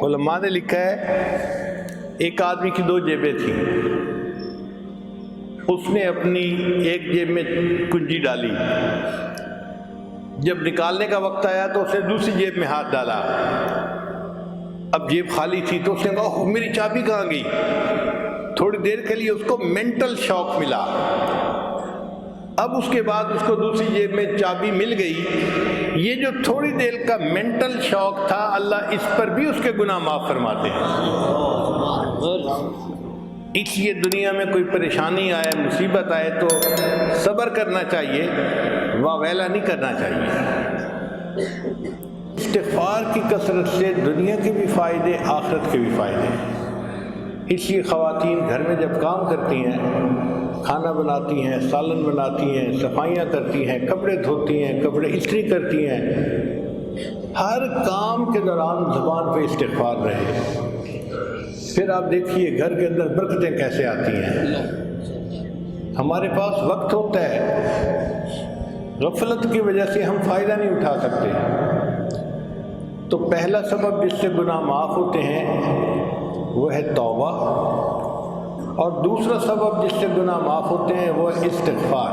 علماء نے لکھا ہے ایک آدمی کی 2 جیبیں تھیں، اس نے اپنی ایک جیب میں کنجی ڈالی، جب نکالنے کا وقت آیا تو اس نے دوسری جیب میں ہاتھ ڈالا، اب جیب خالی تھی تو اس نے کہا اوہ میری چابی کہاں گئی؟ تھوڑی دیر کے لیے اس کو مینٹل شاک ملا، اب اس کے بعد اس کو دوسری جیب میں چابی مل گئی۔ یہ جو تھوڑی دیر کا مینٹل شاک تھا، اللہ اس پر بھی اس کے گناہ معاف فرماتے ہیں۔ اس لیے دنیا میں کوئی پریشانی آئے، مصیبت آئے تو صبر کرنا چاہیے، واویلا نہیں کرنا چاہیے۔ استغفار کی کثرت سے دنیا کے بھی فائدے، آخرت کے بھی فائدے۔ اس لیے خواتین گھر میں جب کام کرتی ہیں، کھانا بناتی ہیں، سالن بناتی ہیں، صفائیاں کرتی ہیں، کپڑے دھوتی ہیں، کپڑے استری کرتی ہیں، ہر کام کے دوران زبان پہ استغفار رہے، پھر آپ دیکھیے گھر کے اندر برکتیں کیسے آتی ہیں۔ ہمارے پاس وقت ہوتا ہے، غفلت کی وجہ سے ہم فائدہ نہیں اٹھا سکتے، تو پہلا سبب جس سے گناہ معاف ہوتے ہیں وہ ہے توبہ، اور دوسرا سبب جس سے گناہ معاف ہوتے ہیں وہ ہے استغفار۔